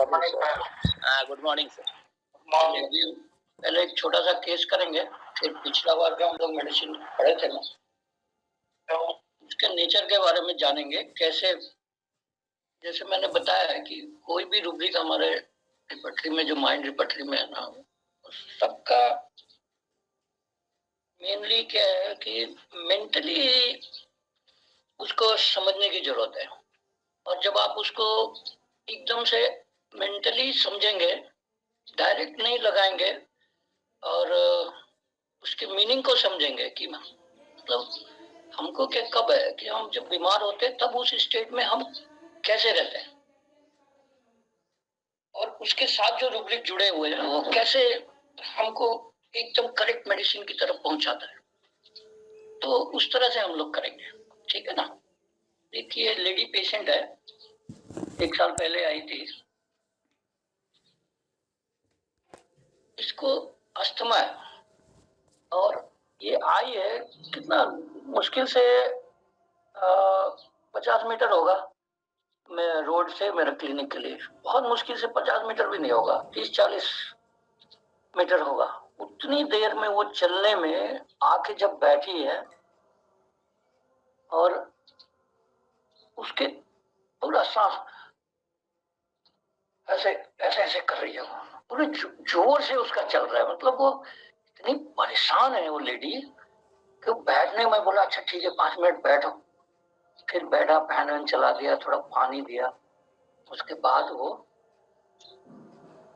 Good morning sir. पहले एक छोटा सा केस करेंगे, फिर पिछला बार जो हम लोग मेडिसिन पढ़े थे ना, तो उसके नेचर के बारे में जानेंगे। कैसे, जैसे मैंने बताया है कि कोई भी रूब्रिक हमारे रिपर्टरी में, जो माइंड रिपर्टरी में है ना, सबका मेनली क्या है कि मेंटली उसको समझने की जरूरत है। और जब आप उसको एकदम से मेंटली समझेंगे, डायरेक्ट नहीं लगाएंगे, और उसके मीनिंग को समझेंगे कि मतलब हमको क्या, कब है कि हम जब बीमार होते हैं तब उस स्टेट में हम कैसे रहते हैं, और उसके साथ जो रूब्रिक जुड़े हुए हैं वो कैसे हमको एकदम करेक्ट मेडिसिन की तरफ पहुंचाता है। तो उस तरह से हम लोग करेंगे, ठीक है ना। देखिए, लेडी पेशेंट है, 1 साल पहले आई थी। इसको अस्थमा है, और ये आई है कितना मुश्किल से 50 मीटर होगा मैं रोड से मेरे क्लिनिक के लिए। बहुत मुश्किल से 50 मीटर भी नहीं होगा, 30-40 मीटर होगा। उतनी देर में वो चलने में आके जब बैठी है, और उसके पूरा सांस ऐसे ऐसे ऐसे कर रही है, पूरे जोर से उसका चल रहा है। मतलब वो इतनी परेशान है वो लेडी कि बैठने में बोला अच्छा ठीक है 5 मिनट बैठो। फिर बैठा, फैन वैन चला दिया, थोड़ा पानी दिया। उसके बाद वो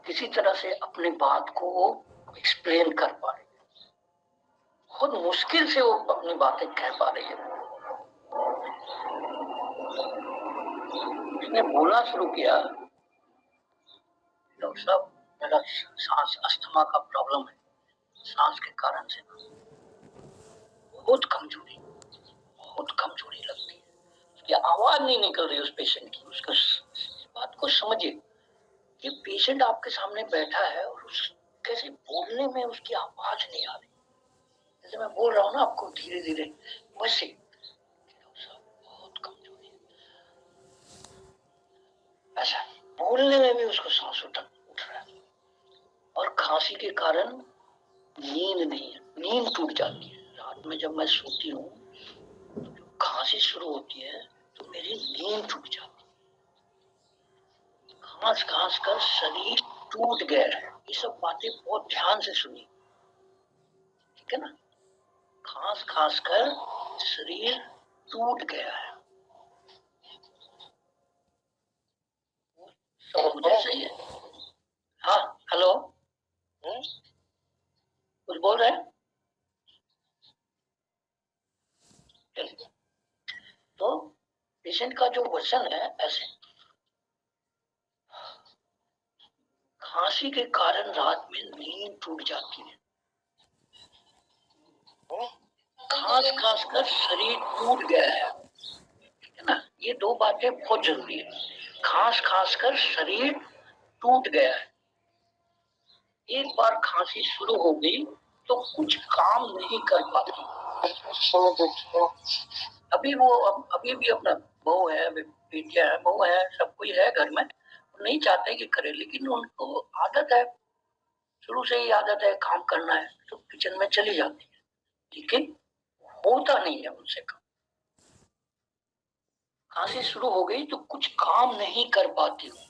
किसी तरह से अपनी बात को वो एक्सप्लेन कर पा रही है। बहुत मुश्किल से वो अपनी बातें कह पा रही है। उसने बोलना शुरू किया, डॉक्टर साहब मेरा सांस, अस्थमा का प्रॉब्लम है, सांस के कारण से बहुत कमजोरी लगती है। उसकी आवाज नहीं निकल रही उस पेशेंट की। उसको बात को समझिए कि पेशेंट आपके सामने बैठा है और उस कैसे बोलने में उसकी आवाज नहीं आ रही। जैसे मैं बोल रहा हूँ ना आपको धीरे धीरे, वैसे बहुत कमजोरी है। ऐसा बोलने में भी उसको सांस उठ रहा है, और खांसी के कारण नींद नहीं है, नींद टूट जाती है। रात में जब मैं सोती हूँ, खांसी शुरू होती है तो मेरी नींद टूट जाती है। खांस खांस कर शरीर टूट गया है। ये सब बातें बहुत ध्यान से सुनिए, ठीक है ना। खांस खांस कर शरीर टूट गया है, सब कुछ ऐसे ही है। हाँ, हेलो, कुछ बोल रहे हैं? तो पेशेंट का जो वर्षन है ऐसे, खांसी के कारण रात में नींद टूट जाती है, खांस खांस कर शरीर टूट गया है ना। ये दो बातें बहुत जरूरी है। खांस खांस कर शरीर टूट गया है। एक बार खांसी शुरू हो गई तो कुछ काम नहीं कर पाती। अभी भी अपना बहू है, बेटियां है, बहू है, सब कोई है घर में। नहीं चाहते कि करे, लेकिन उनको आदत है, शुरू से ही आदत है काम करना है, तो किचन में चली जाती है, लेकिन होता नहीं है उनसे काम। खांसी शुरू हो गई तो कुछ काम नहीं कर पाती हूँ।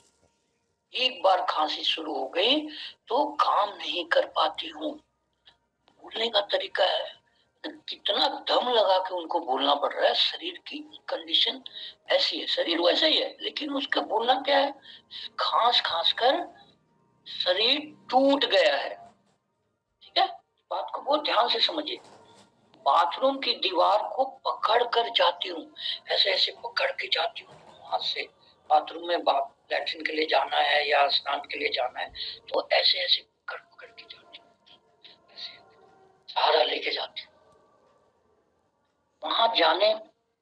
एक बार खांसी शुरू हो गई तो काम नहीं कर पाती हूँ। बोलने का तरीका है, कितना दम लगा के उनको बोलना पड़ रहा है। शरीर की कंडीशन ऐसी है, शरीर वैसा ही है, लेकिन उसका बोलना क्या है, खांस खांस कर शरीर टूट गया है। ठीक है, बात को बहुत ध्यान से समझिए। बाथरूम की दीवार को पकड़ कर जाती हूँ, ऐसे ऐसे पकड़ के जाती हूँ हाथ से। बाथरूम में लैट्रिन के लिए जाना है या स्नान के लिए जाना है, तो ऐसे ऐसे पकड़ पकड़ के जाती हूँ, ऐसे सहारा लेके जाती हूँ। वहां जाने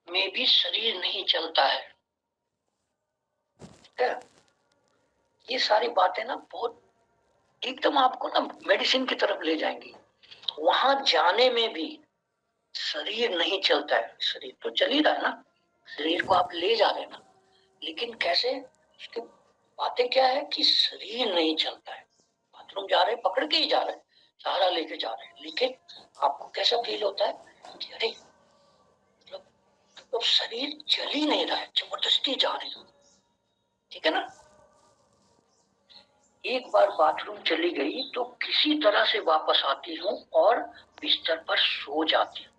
में भी शरीर नहीं चलता है। ये सारी बातें ना बहुत एकदम आपको ना मेडिसिन की तरफ ले जाएंगी। वहां जाने में भी शरीर नहीं चलता है। शरीर तो चल ही रहा है ना, शरीर को आप ले जा रहे हैं ना, लेकिन कैसे, उसके बातें क्या है कि शरीर नहीं चलता है। बाथरूम जा रहे, पकड़ के ही जा रहे, सहारा लेके जा रहे हैं, लेकिन आपको कैसा फील होता है कि अरे मतलब तो शरीर चल ही नहीं रहा है, जबरदस्ती जा रही हूँ। ठीक है ना। एक बार बाथरूम चली गई तो किसी तरह से वापस आती हूँ और बिस्तर पर सो जाती हूँ।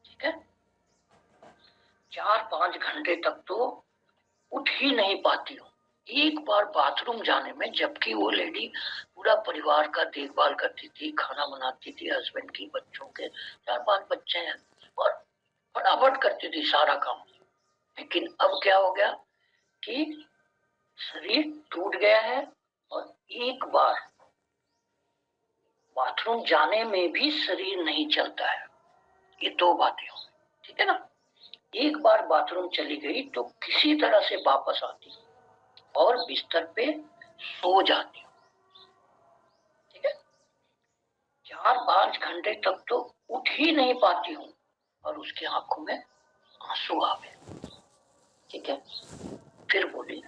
ठीक है। 4-5 घंटे तक तो उठ ही नहीं पाती हूँ। एक बार बाथरूम जाने में, जबकि वो लेडी पूरा परिवार का देखभाल करती थी, खाना बनाती थी, हस्बैंड की, बच्चों के 4-5 बच्चे हैं, और फटाफट करती थी सारा काम। लेकिन अब क्या हो गया कि शरीर टूट गया है और एक बार बाथरूम जाने में भी शरीर नहीं चलता है। ये दो बातें हो गई। ठीक है ना। एक बार बाथरूम चली गई तो किसी तरह से वापस आती और बिस्तर पे सो जाती हूँ। ठीक है। 4-5 घंटे तक तो उठ ही नहीं पाती हूँ और उसकी आंखों में आंसू आ गए। ठीक है। फिर बोली,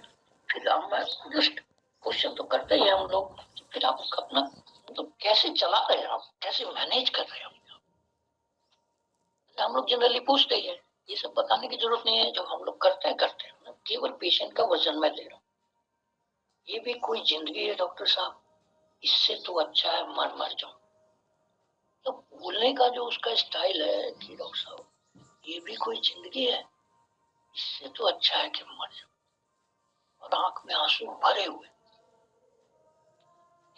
फिर हम जस्ट क्वेश्चन तो करते ही हम लोग, फिर आप अपना मतलब कैसे चला रहे हैं, आप कैसे मैनेज कर रहे हैं। हम लोग जनरली पूछते ही है, ये सब बताने की जरूरत नहीं है, जो हम लोग करते हैं। केवल पेशेंट का वजन मैं ले रहा हूँ। ये भी कोई जिंदगी है डॉक्टर साहब, इससे तो अच्छा है मर मर जाऊं। तो बोलने का जो उसका स्टाइल है कि डॉक्टर साहब ये भी कोई जिंदगी है, इससे तो अच्छा है कि मर जाऊं, और आंख में आंसू भरे हुए,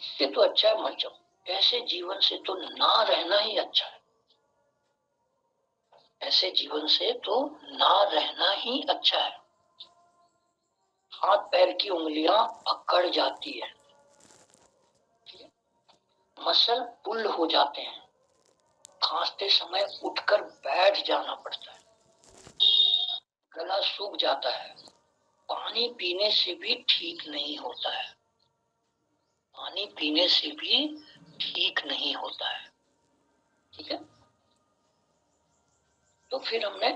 इससे तो अच्छा है मर जाऊं। ऐसे जीवन से तो ना रहना ही अच्छा है। ऐसे जीवन से तो ना रहना ही अच्छा है। हाथ पैर की उंगलियां अकड़ जाती है, मसल पुल हो जाते हैं, खांसते समय उठकर बैठ जाना पड़ता है, गला सूख जाता है, पानी पीने से भी ठीक नहीं होता है। पानी पीने से भी ठीक नहीं होता है। ठीक है। तो फिर हमने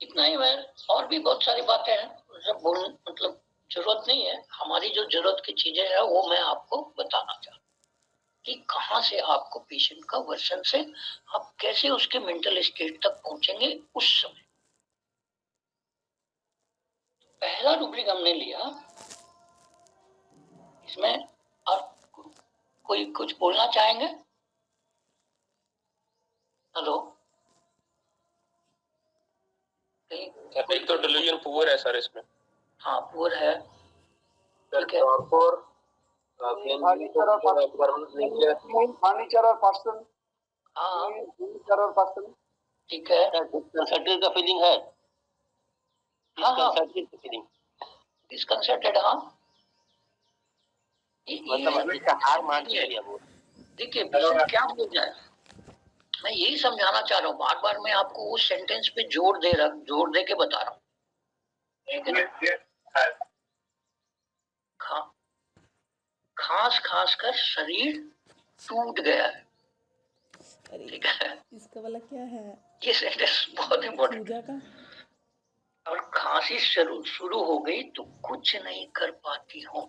इतना ही, मैं और भी बहुत सारी बातें हैं, सब बोल मतलब जरूरत नहीं है। हमारी जो जरूरत की चीजें हैं वो मैं आपको बताना चाहता हूँ कि कहाँ से आपको पेशेंट का वर्सन से आप कैसे उसके मेंटल स्टेट तक पहुंचेंगे उस समय। पहला रूब्रिक हमने लिया, इसमें आप कोई कुछ बोलना चाहेंगे? हेलो। एक तो डिलीजन पुअर है सर इसमें। हाँ पुअर है। ठीक है। furniture or person, हाँ furniture or person. ठीक है। डिस्कंसर्टेड का फीलिंग है। हाँ हाँ डिस्कंसर्टेड का फीलिंग, डिस्कंसर्टेड। हाँ मतलब हार मान लिया वो। देखिए पेशेंट क्या बोल जाए, मैं यही समझाना चाह रहा हूँ। बार बार मैं आपको उस सेंटेंस पे जोर दे के बता रहा हूँ। ठीक है ना। खास खास कर शरीर टूट गया है। ठीक है। इसका वाला क्या है? ये सेंटेंस बहुत इम्पोर्टेंट है। का और खांसी शुरू हो गई तो कुछ नहीं कर पाती हूँ,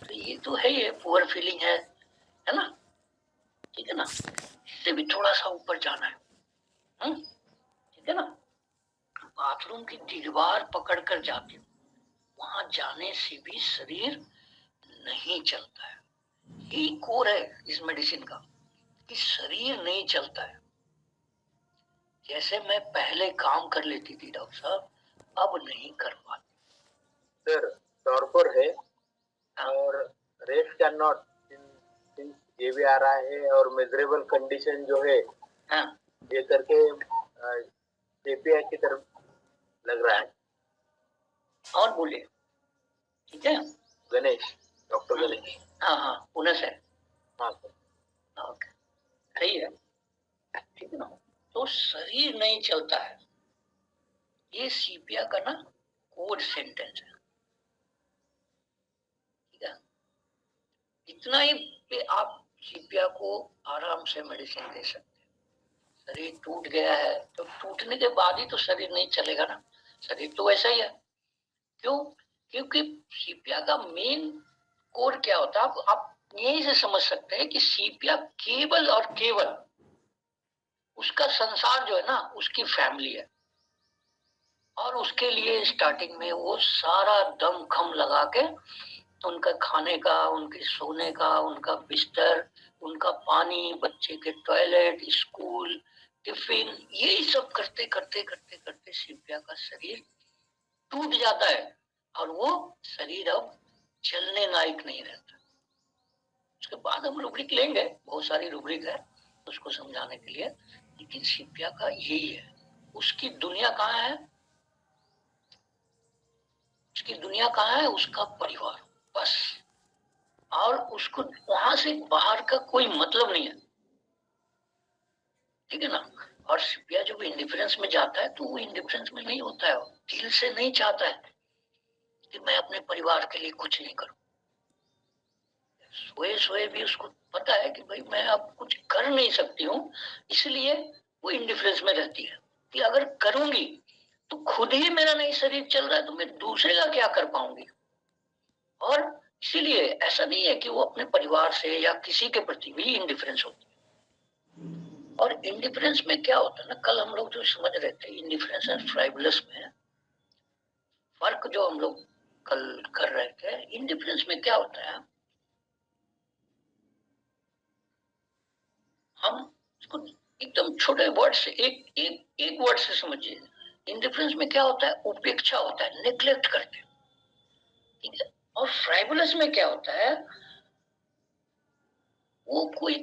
तो ये तो है, ये पुअर फीलिंग है ना। ठीक है ना। इससे भी थोड़ा सा ऊपर जाना है। ठीक है ना। बाथरूम की दीवार पकड़ कर जाती हूँ, वहां जाने से भी शरीर नहीं चलता है। यही कोर है इस मेडिसिन का कि शरीर नहीं चलता है। जैसे मैं पहले काम कर लेती थी डॉक्टर साहब, अब नहीं कर पाती। सर टॉर्पर है और रेस्ट कैन नॉट, ये भी आ रहा है, और मेजरेबल कंडीशन जो है ये करके एपीआई की तरफ लग रहा है। और बोलिए। ठीक है। गणेश, डॉक्टर गणेश। हाँ हाँ पुणे से। हाँ सर। ओके सही है। ठीक है ना। तो शरीर नहीं चलता है, ये सीपिया का ना कोड सेंटेंस है। ठीक है। इतना ही कि आप सीपिया को आराम से मेडिसिन दे सकते हैं। शरीर टूट गया है तो टूटने के बाद ही तो शरीर नहीं चलेगा ना, शरीर तो वैसा ही है। क्यों क्योंकि सीपिया का मेन कोर क्या होता है, आप यहीं से समझ सकते हैं कि सीपिया केवल और केवल उसका संसार जो है ना, उसकी फैमिली है। और उसके लिए स्टार्टिंग में वो सारा दम खम लगा के उनका खाने का, उनके सोने का, उनका बिस्तर, उनका पानी, बच्चे के टॉयलेट, स्कूल, टिफिन, यही सब करते करते करते करते सीपिया का शरीर टूट जाता है और वो शरीर अब चलने लायक नहीं रहता। उसके बाद हम रूब्रिक लेंगे, बहुत सारी रूब्रिक है उसको समझाने के लिए, लेकिन सीपिया का यही है। उसकी दुनिया कहाँ है? उसकी दुनिया कहाँ है? उसका परिवार, बस। और उसको वहां से बाहर का कोई मतलब नहीं है, ठीक है ना। और सीपिया जब इंडिफरेंस में जाता है तो वो इंडिफरेंस में नहीं होता है, दिल से नहीं चाहता है कि मैं अपने परिवार के लिए कुछ नहीं करूं। सोए सोए भी उसको पता है कि भाई मैं अब कुछ कर नहीं सकती हूँ, इसलिए वो इंडिफरेंस में रहती है कि अगर करूंगी तो खुद ही मेरा नहीं शरीर चल रहा है, तो मैं दूसरे का क्या कर पाऊंगी। और इसीलिए ऐसा नहीं है कि वो अपने परिवार से या किसी के प्रति भी इंडिफरेंस होती है। और इंडिफरेंस में क्या होता है ना, कल हम लोग जो समझ रहे थे इंडिफरेंस एंड फ्राइबलस में फर्क जो हम लोग कल कर रहे थे, इंडिफरेंस में क्या होता है, हम इसको एकदम छोटे वर्ड से एक वर्ड से समझिए। इंडिफरेंस में क्या होता है? उपेक्षा होता है, नेग्लेक्ट करते हैं, ठीक है। और फ्राइबलस में क्या होता है? वो कोई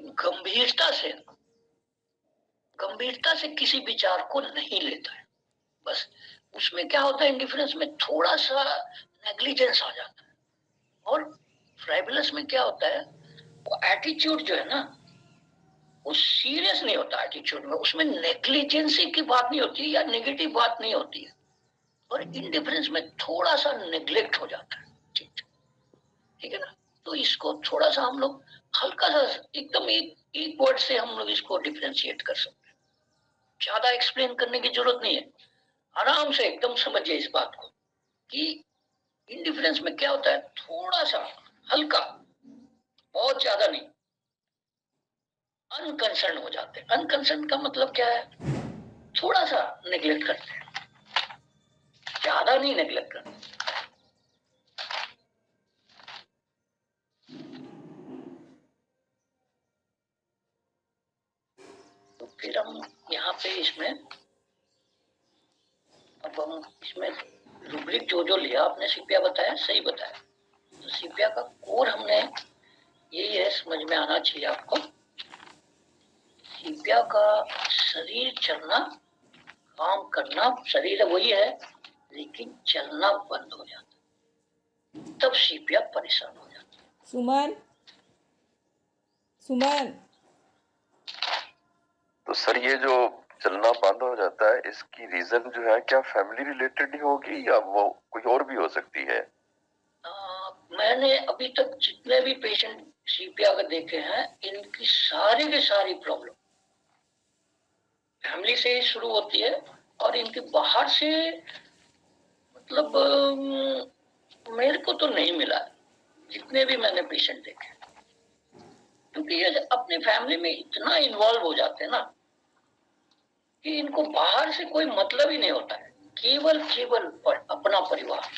गंभीरता से किसी विचार को नहीं लेता है, बस। उसमें क्या होता है? इंडिफरेंस में थोड़ा सा नेग्लिजेंस आ जाता है। और फ्राइबलस में क्या होता है? वो एटीट्यूड जो है ना, वो सीरियस नहीं होता एटीट्यूड में, उसमें नेग्लिजेंसी की बात नहीं होती या नेगेटिव बात नहीं होती है। और इंडिफरेंस में थोड़ा सा नेग्लेक्ट हो जाता है, ठीक है ना। तो इसको थोड़ा सा हम लोग हल्का सा एकदम एक वर्ड से हम लोग इसको डिफरेंशिएट कर सकते हैं। ज्यादा एक्सप्लेन करने की जरूरत नहीं है, आराम से एकदम समझिए इस बात को कि इंडिफरेंस में क्या होता है? थोड़ा सा हल्का, बहुत ज्यादा नहीं, अनकंसर्न हो जाते हैं। अनकंसर्न का मतलब क्या है? थोड़ा सा नेग्लेक्ट करते हैं, ज्यादा नहीं नेग्लेक्ट करते। तो फिर हम यहाँ पे इसमें अब हम इसमें रूब्रिक जो जो लिया आपने, सीपिया बताया, सही बताया। तो सीपिया का कोर हमने यही है, समझ में आना चाहिए आपको। सीपिया का शरीर चलना, काम करना, शरीर वही है लेकिन चलना बंद हो जाता, तब सीपिया परेशान हो जाता। सुमन, तो सर ये जो चलना बंद हो जाता है, इसकी रीजन जो है क्या फैमिली रिलेटेड ही होगी या वो कोई और भी हो सकती है? मैंने अभी तक जितने भी पेशेंट सीपिया का देखे हैं, इनकी सारी की सारी प्रॉब्लम फैमिली से ही शुरू होती है। और इनके बाहर से मतलब मेरे को तो नहीं मिला, जितने भी मैंने पेशेंट देखे, क्योंकि ये अपने फैमिली में इतना इन्वॉल्व हो जाते हैं ना कि इनको बाहर से कोई मतलब ही नहीं होता है। केवल अपना परिवार,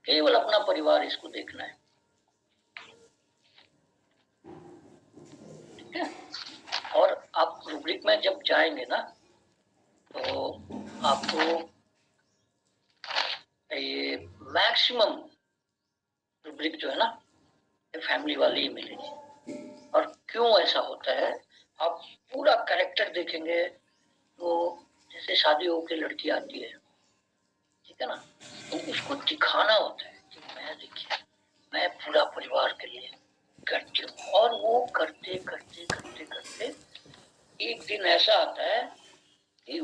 केवल अपना परिवार इसको देखना है, ठीक है। और आप रूब्रिक में जब जाएंगे ना, तो आपको ये मैक्सिमम रूब्रिक जो है ना, ये फैमिली वाली ही मिलेगी। और क्यों ऐसा होता है, आप पूरा कैरेक्टर देखेंगे तो जैसे शादी होकर लड़की आती है, ठीक है ना, तो उसको दिखाना होता है कि मैं, देखिए, मैं पूरा परिवार के लिए करती हूँ। और वो करते करते करते करते एक दिन ऐसा आता है कि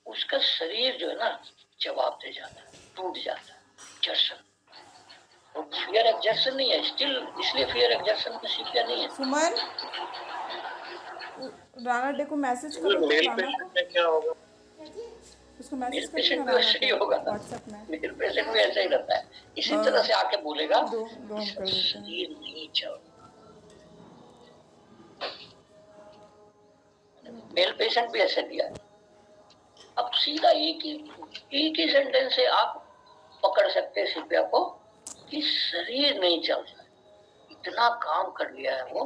उसका शरीर जो है ना जवाब दे जाता है, टूट जाता है, एग्जर्शन। और फियर एग्जर्शन नहीं है स्टिल, इसलिए फियर एग्जर्शन में सीपिया नहीं है। सुमन, राणा डे को मैसेज करो, मेल राणा पेशेंट को। में क्या होगा? उसको मेरे मैसेज पेशेंट करिएगा भी ना वैसे ही हमें होगा, व्हाट्सएप में। मेरे पेशेंट भी ऐसा ही रहता है, इसी तरह से आके बोलेगा दो हम कर देते हैं। ये नहीं चल। मेल पेशेंट भी ऐसे दिया है। अब सीधा एक ही सेंटेंस से आप पकड़ सकते हैं शिव्या को कि शरीर नहीं चल रहा है, इतना काम कर लिया है वो,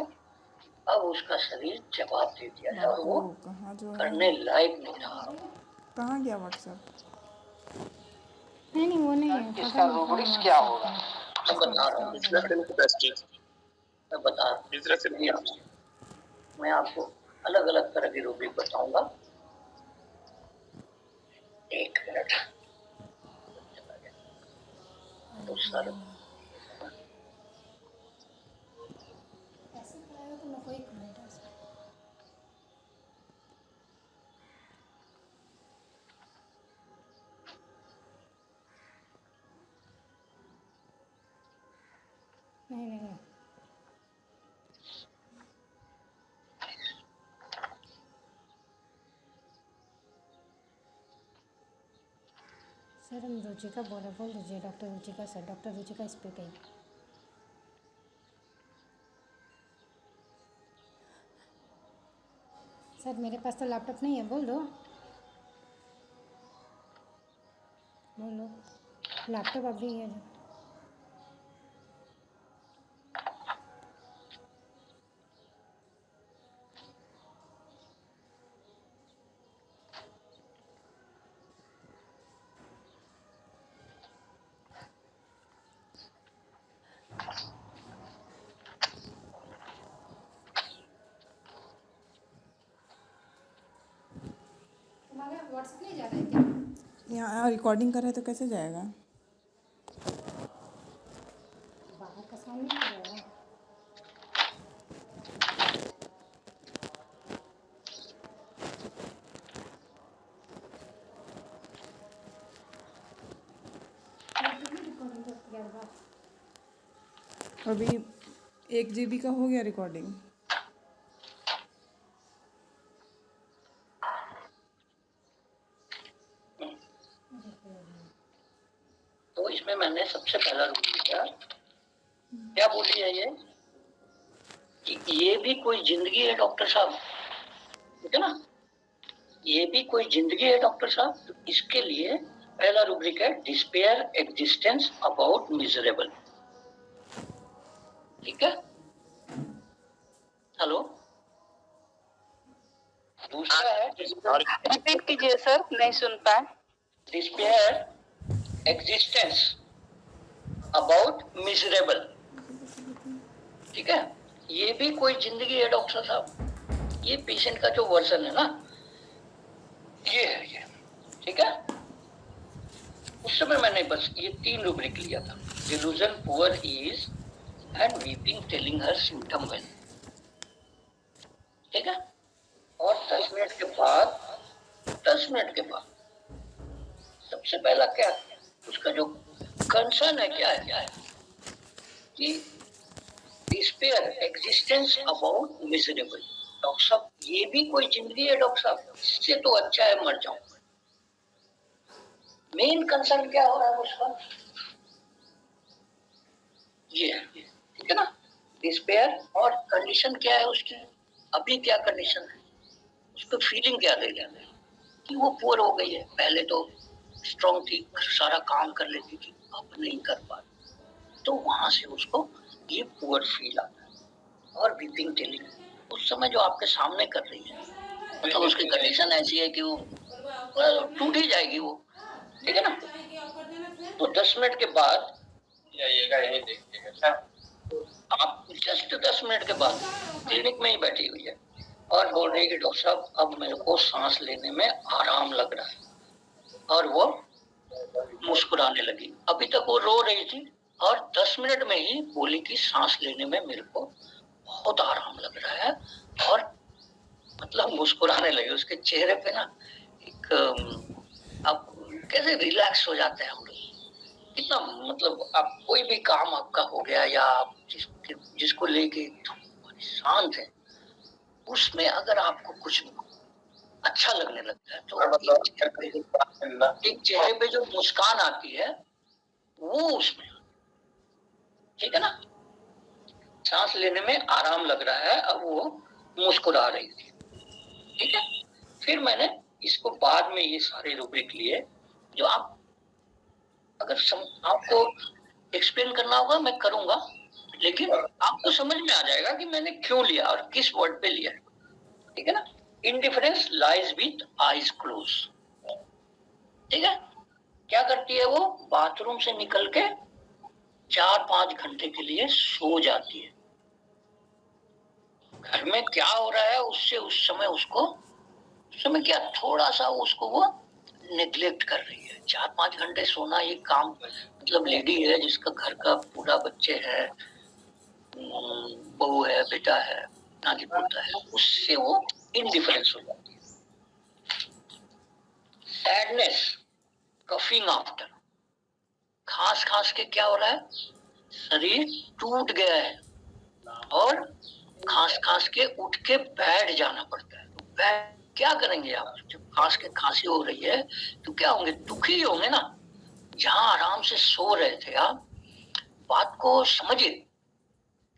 अब उसका शरीर जवाब दे दिया है और वो कहाँ जो करने लायक नहीं रहा। कहाँ गया व्हाट्सएप? नहीं वो नहीं है। इसका रूब्रिक्स क्या होगा? मैं बता रहा हूँ, मैं आपको अलग अलग तरह की रूब्रिक बताऊंगा। एक मिनट तो सर ऐसे कराएगा तो मैं कोई कमेंट है इसमें। नहीं सर हम रुचिका बोल दीजिए। Doctor Ruchika sir, doctor Ruchika speaking. Sir मेरे पास तो लैपटॉप नहीं है, बोल दो। बोलो लैपटॉप अभी है जो। तुम्हारा व्हाट्सएप नहीं जा रहा है क्या? यहाँ रिकॉर्डिंग कर रहे हैं तो कैसे जाएगा? बाहर का साउंड नहीं आ रहा है। रिकॉर्डिंग कर दिया होगा। अभी 1 GB का हो गया रिकॉर्डिंग। तो इसमें मैंने सबसे पहला रूल किया, क्या बोली है ये कि ये भी कोई जिंदगी है डॉक्टर साहब, ठीक है ना, ये भी कोई जिंदगी है डॉक्टर साहब। तो इसके लिए पहला रूब्रिक है डिस्पेयर एग्जिस्टेंस अबाउट मिजरेबल, ठीक है। हेलो, दूसरा है रिपीट कीजिए सर, नहीं सुन पाए। डिस्पेयर एग्जिस्टेंस अबाउट मिजरेबल, ठीक है। ये भी कोई जिंदगी है डॉक्टर साहब, ये पेशेंट का जो वर्जन है ना, ये है ये, ठीक है। उस समय मैंने बस ये 3 रूब्रिक लिया था, delusion, poor is and weeping telling her symptom well, ठीक है। और 10 मिनट के बाद सबसे पहला क्या है, उसका जो कंसर्न है क्या है कि despair existence about miserable. Doctor साहब ये भी कोई जिंदगी है डॉक्टर साहब, इससे तो अच्छा है मर जाऊं। मेन कंसर्न क्या हो रहा है उसका, ये है, ठीक है ना, डिस्पेयर। और कंडीशन क्या है उसकी, अभी क्या कंडीशन है, उसको फीलिंग क्या दे रहा है कि वो पुअर हो गई है। पहले तो स्ट्रॉन्ग थी, सारा काम कर लेती थी, अब नहीं कर पा रही, तो वहां से उसको ये पुअर फील आता है। और वीपिंग टेलिंग उस समय जो आपके सामने कर रही है, मतलब उसकी कंडीशन ऐसी है कि वो टूट ही जाएगी वो, ठीक है ना। तो 10 मिनट के बाद यही देखिएगा, आप जस्ट 10 मिनट के बाद क्लिनिक में ही बैठी हुई है और बोल रही है कि डॉक्टर साहब अब मेरे को सांस लेने में आराम लग रहा है, और वो मुस्कुराने लगी। अभी तक वो रो रही थी और 10 मिनट में ही बोली कि सांस लेने में मेरे को बहुत आराम लग रहा है, और मतलब मुस्कुराने लगी। उसके चेहरे पे ना एक आप कैसे रिलैक्स हो जाते हैं हम लोग, कितना मतलब आप कोई भी काम आपका हो गया या आप जिसको लेके शांत है, उसमें अगर आपको कुछ अच्छा लगने लगता है। तो एक चेहरे पे जो मुस्कान आती है वो उसमें, ठीक है ना, सांस लेने में आराम लग रहा है, अब वो मुस्कुरा रही थी, ठीक है। फिर मैंने इसको बाद में ये सारे रूब्रिक लिए, जो आप अगर आपको एक्सप्लेन करना होगा मैं करूंगा, लेकिन आपको समझ में आ जाएगा कि मैंने क्यों लिया और किस वर्ड पे लिया, ठीक है ना। Indifference lies with eyes close, ठीक है। क्या करती है वो, बाथरूम से निकल के 4-5 घंटे के लिए सो जाती है। घर में क्या हो रहा है उससे उस समय क्या थोड़ा सा उसको वो नेग्लेक्ट कर रही है। 4-5 घंटे सोना ये काम, मतलब लेडी है जिसका घर का पूरा बच्चे है, बहू है, बेटा है, नाती पोता है, उससे वो इंडिफरेंस हो जाती है। सैडनेस कफिंग आफ्टर, खांस खांस के क्या हो रहा है, शरीर टूट गया है और खांस खांस के उठ के बैठ जाना पड़ता है। क्या करेंगे आप, जब खांस के खांसी हो रही है तो क्या होंगे, दुखी होंगे ना। जहां आराम से सो रहे थे आप, बात को समझिए,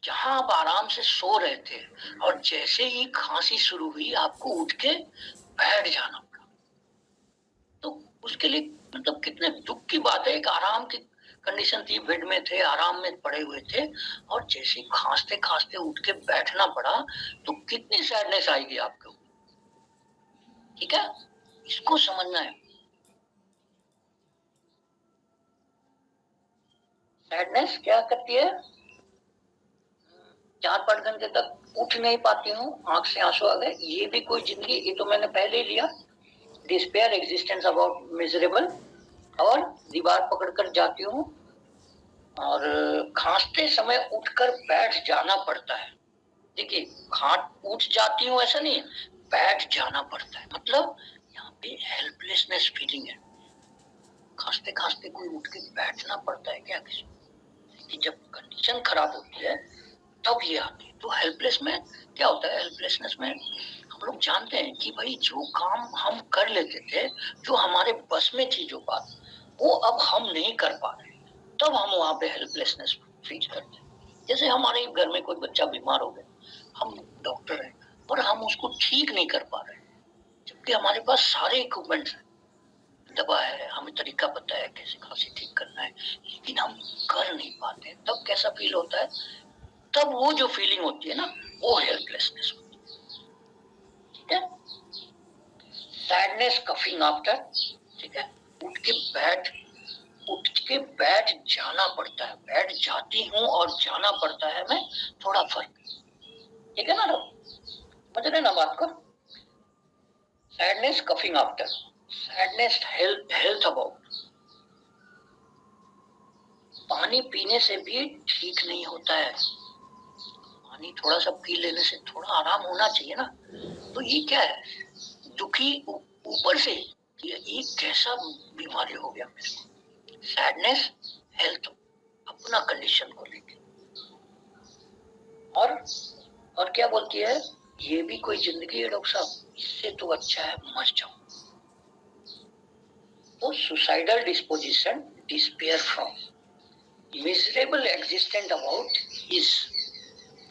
जहां आप आराम से सो रहे थे और जैसे ही खांसी शुरू हुई आपको उठ के बैठ जाना पड़ा, तो उसके लिए मतलब कितने दुख की बात है। एक आराम की कंडीशन थी, बेड में थे, आराम में पड़े हुए थे, और जैसे ही खांसते खांसते उठ के बैठना पड़ा तो कितनी सैडनेस आएगी आपको, ठीक है। इसको समझना है। सैडनेस क्या करती है, 4-5 घंटे तक उठ नहीं पाती हूँ, आंख से आंसू आ गए, ये भी कोई जिंदगी, ये तो मैंने पहले ही लिया। डिस्पेयर, एग्जिस्टेंस अबाउट मिजरेबल, और दीवार पकड़कर जाती हूँ, और खांसते समय उठकर बैठ जाना पड़ता है। देखिए, उठ जाती हूँ ऐसा नहीं, बैठ जाना पड़ता है, मतलब यहाँ पे हेल्पलेसनेस फीलिंग है। खांसते खांसते कोई उठ के बैठना पड़ता है क्या किसी कि जब कंडीशन खराब होती है तब ये आती है। तो हेल्पलेस में क्या होता है, हेल्पलेसनेस में हम लोग जानते हैं कि भाई जो काम हम कर लेते थे, जो हमारे बस में थी जो बात, वो अब हम नहीं कर पा रहे, तब हम वहां पे हेल्पलेसनेस फील करते हैं। जैसे हमारे घर में कोई बच्चा बीमार हो गया, हम डॉक्टर हैं और हम उसको ठीक नहीं कर पा रहे, जबकि हमारे पास सारे इक्विपमेंट्स हैं, दवा है, हमें तरीका पता है कैसे खांसी ठीक करना है, लेकिन हम कर नहीं पाते, तब कैसा फील होता है, तब वो जो फीलिंग होती है ना, वो हेल्पलेसनेस होती है, ठीक है। सैडनेस कफिंग आफ्टर, ठीक है। उठ के बैठ जाना पड़ता है, बैठ जाती हूँ और जाना पड़ता है मैं, थोड़ा फर्क, ठीक है ना, समझ रहे ना बात को। Sadness coughing after, sadness health about, पानी पीने से भी ठीक नहीं होता है, पानी थोड़ा सा पी लेने से थोड़ा आराम होना चाहिए ना। तो ये क्या है, दुखी ऊपर से, ये कैसा बीमारी हो गया मेरे को। सैडनेस हेल्थ, अपना कंडीशन को लेके, और क्या बोलती है, ये भी कोई जिंदगी है डॉक्टर साहब, इससे तो अच्छा है मर जाओ। तो suicidal disposition, despair from, miserable existent about his,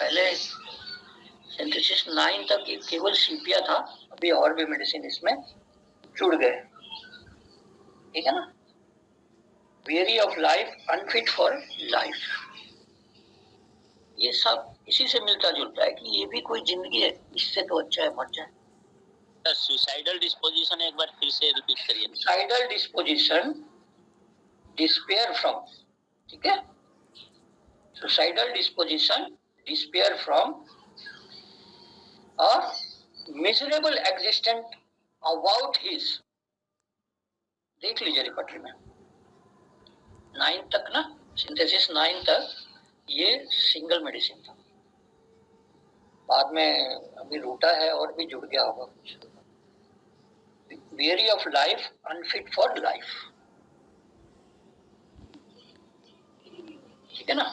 पहले सिंथेसिस 9 तक ये केवल सीपिया था, अभी और भी मेडिसिन इसमें जुड़ गए, ठीक है ना। Very of life, unfit for life, ये सब इसी से मिलता जुलता है कि ये भी कोई जिंदगी है, इससे तो अच्छा है मर जाए। सुसाइडल डिस्पोजिशन एक बार फिर से रिपीट करिए। सुसाइडल डिस्पोजिशन, डिस्पेयर फ्रॉम, ठीक है। सुसाइडल डिस्पोजिशन, डिस्पेयर फ्रॉम, और मिजरेबल एग्जिस्टेंट अबाउट हिज, देख लीजिए रिपॉर्टरी में 9 तक ना, सिंथेसिस 9 तक ये सिंगल मेडिसिन था, बाद में अभी रूटा है और भी जुड़ गया होगा कुछ। Very of life, unfit for life, ठीक है ना।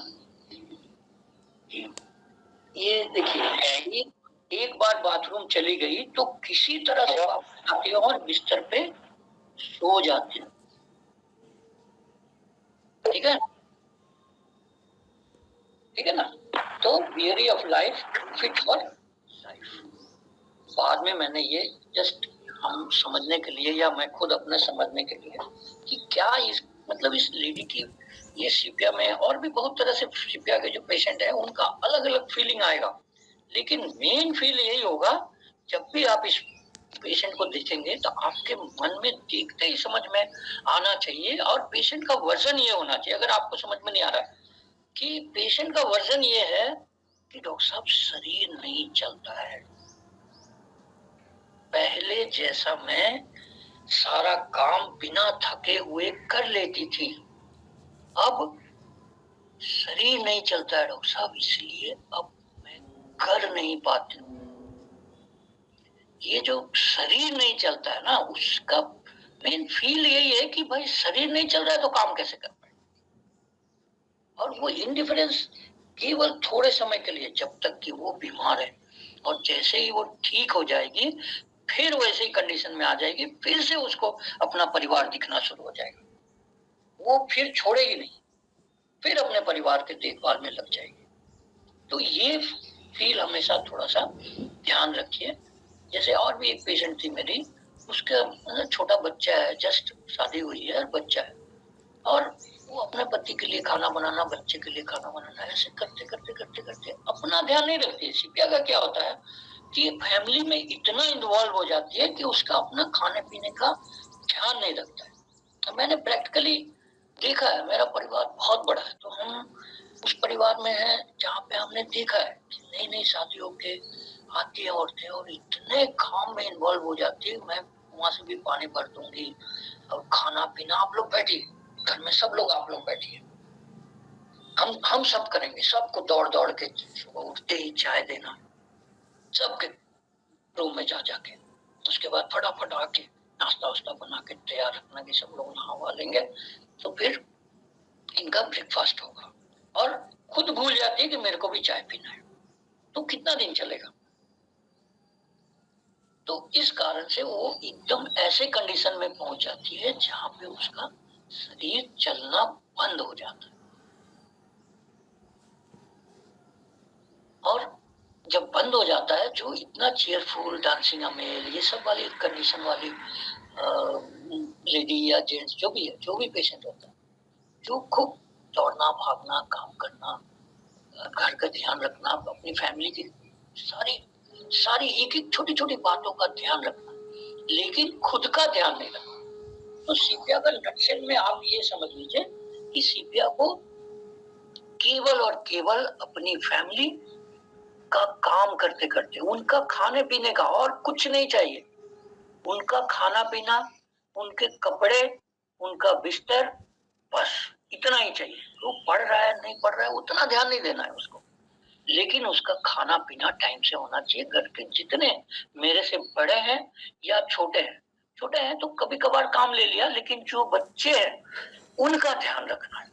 ये देखिए, एक बार बाथरूम चली गई तो किसी तरह से वापस आती है और बिस्तर पे सो जाती है। ठीक है, ठीक है ना। तो theory of life fit for life. बाद में मैंने ये जस्ट हम समझने के लिए या मैं खुद अपने समझने के लिए कि क्या इस मतलब इस लेडी की ये सीपिया में और भी बहुत तरह से सीपिया के जो पेशेंट है उनका अलग अलग फीलिंग आएगा, लेकिन मेन फील यही होगा जब भी आप इस पेशेंट को देखेंगे तो आपके मन में देखते ही समझ में आना चाहिए। और पेशेंट का वर्जन ये होना चाहिए, अगर आपको समझ में नहीं आ रहा कि पेशेंट का वर्जन ये है कि डॉक्टर साहब शरीर नहीं चलता है, पहले जैसा मैं सारा काम बिना थके हुए कर लेती थी, अब शरीर नहीं चलता है डॉक्टर साहब, इसलिए अब मैं कर नहीं पाती हूँ। ये जो शरीर नहीं चलता है ना, उसका मेन फील यही है कि भाई शरीर नहीं चल रहा है तो काम कैसे कर पाए। और वो इंडिफरेंस केवल थोड़े समय के लिए, जब तक कि वो बीमार है, और जैसे ही वो ठीक हो जाएगी फिर वैसे ही कंडीशन में आ जाएगी, फिर से उसको अपना परिवार दिखना शुरू हो जाएगा, वो फिर छोड़ेगी नहीं, फिर अपने परिवार के देखभाल में लग जाएगी। तो ये फील हमेशा थोड़ा सा ध्यान रखिए। जैसे और भी एक पेशेंट थी मेरी, उसका छोटा बच्चा है, जस्ट शादी हुई है, बच्चा है, और वो अपने पति के लिए खाना बनाना, बच्चे के लिए खाना बनाना, ऐसे करते करते करते करते अपना ध्यान नहीं रखती। सीपिया का क्या होता है कि फैमिली में इतना इन्वॉल्व हो जाती है कि उसका अपना खाने पीने का ध्यान नहीं रखता है। तो मैंने प्रैक्टिकली देखा है, मेरा परिवार बहुत बड़ा है, तो हम उस परिवार में हैं जहाँ पे हमने देखा है कि नई नई शादी होके आती है औरतें और इतने काम में इन्वॉल्व हो जाती है, मैं वहां से भी पानी भर दूंगी और खाना पीना, आप लोग बैठिए घर में, सब लोग आप लोग बैठिए, हम सब करेंगे, सबको दौड़ दौड़ के सुबह उठते ही चाय देना, सबके रूम में जा जाके, उसके बाद फटाफट आके नाश्ता वास्ता बना के तैयार रखना कि सब लोग नहा लेंगे, तो फिर इनका ब्रेकफास्ट होगा, और खुद भूल जाती है कि मेरे को भी चाय पीना है। तो कितना दिन चलेगा। तो इस कारण से वो एकदम ऐसे कंडीशन में पहुंच जाती है जहां पे उसका शरीर चलना बंद हो जाता है, और जब बंद हो जाता है, जो इतना चेयरफुल डांसिंग अमेल ये सब वाली कंडीशन वाली लेडी या जेंट्स जो भी है, जो भी पेशेंट होता है, जो खूब दौड़ना भागना, काम करना, घर का ध्यान रखना, अपनी फैमिली की सारी एक एक छोटी छोटी बातों का ध्यान रखना, लेकिन खुद का ध्यान नहीं रखना। तो सीपिया का नटशेल में आप ये समझ लीजिए कि सीपिया को केवल और केवल अपनी फैमिली का काम करते करते, उनका खाने पीने का और कुछ नहीं चाहिए, उनका खाना पीना, उनके कपड़े, उनका बिस्तर, बस इतना ही चाहिए। वो पढ़ रहा है नहीं पढ़ रहा है उतना ध्यान नहीं देना है उसको, लेकिन उसका खाना पीना टाइम से होना चाहिए। घर के जितने मेरे से बड़े हैं या छोटे हैं तो कभी कभार काम ले लिया, लेकिन जो बच्चे हैं उनका ध्यान रखना है।